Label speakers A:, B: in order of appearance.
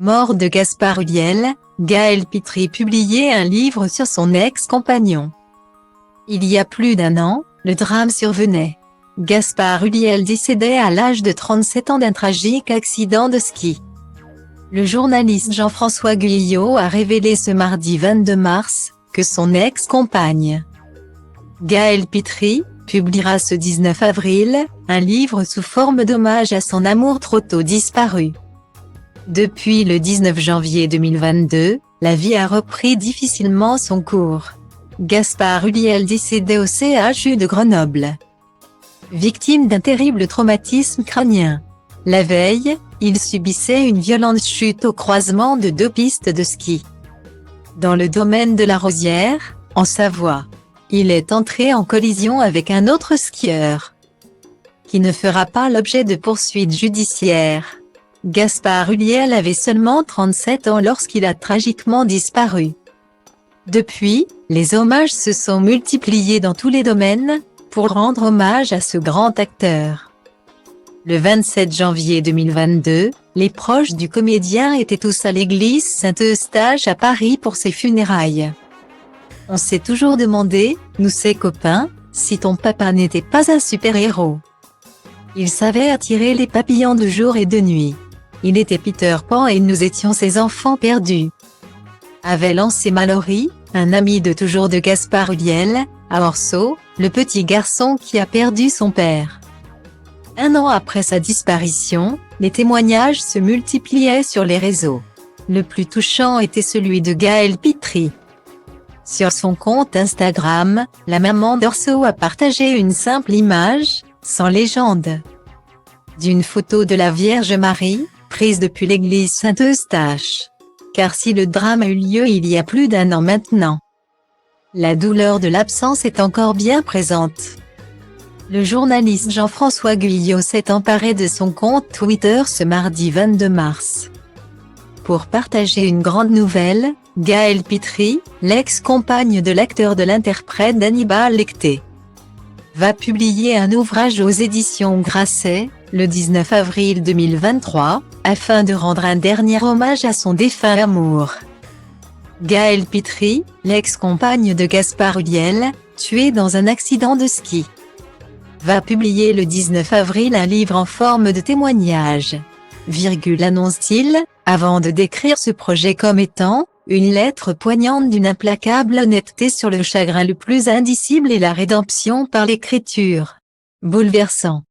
A: Mort de Gaspard Ulliel, Gaël Pitry publiait un livre sur son ex-compagnon. Il y a plus d'un an, le drame survenait. Gaspard Ulliel décédait à l'âge de 37 ans d'un tragique accident de ski. Le journaliste Jean-François Guyot a révélé ce mardi 22 mars, que son ex-compagne, Gaël Pitry, publiera ce 19 avril, un livre sous forme d'hommage à son amour trop tôt disparu. Depuis le 19 janvier 2022, la vie a repris difficilement son cours. Gaspard Ulliel décédait au CHU de Grenoble, victime d'un terrible traumatisme crânien. La veille, il subissait une violente chute au croisement de deux pistes de ski, dans le domaine de la Rosière, en Savoie. Il est entré en collision avec un autre skieur, qui ne fera pas l'objet de poursuites judiciaires. Gaspard Ulliel avait seulement 37 ans lorsqu'il a tragiquement disparu. Depuis, les hommages se sont multipliés dans tous les domaines, pour rendre hommage à ce grand acteur. Le 27 janvier 2022, les proches du comédien étaient tous à l'église Saint-Eustache à Paris pour ses funérailles. On s'est toujours demandé, nous ses copains, si ton papa n'était pas un super-héros. Il savait attirer les papillons de jour et de nuit. Il était Peter Pan et nous étions ses enfants perdus, avait lancé Mallory, un ami de toujours de Gaspard Ulliel, à Orso, le petit garçon qui a perdu son père. Un an après sa disparition, les témoignages se multipliaient sur les réseaux. Le plus touchant était celui de Gaël Pitry. Sur son compte Instagram, la maman d'Orso a partagé une simple image, sans légende, d'une photo de la Vierge Marie, prise depuis l'église Saint-Eustache. Car si le drame a eu lieu il y a plus d'un an maintenant, la douleur de l'absence est encore bien présente. Le journaliste Jean-François Guyot s'est emparé de son compte Twitter ce mardi 22 mars. Pour partager une grande nouvelle, Gaël Pitry, l'ex-compagne de l'acteur de l'interprète d'Hannibal Lecter, va publier un ouvrage aux éditions Grasset, le 19 avril 2023, afin de rendre un dernier hommage à son défunt amour. Gaël Pitry, l'ex-compagne de Gaspard Ulliel, tuée dans un accident de ski, va publier le 19 avril un livre en forme de témoignage, annonce-t-il, avant de décrire ce projet comme étant une lettre poignante d'une implacable honnêteté sur le chagrin le plus indicible et la rédemption par l'écriture. Bouleversant.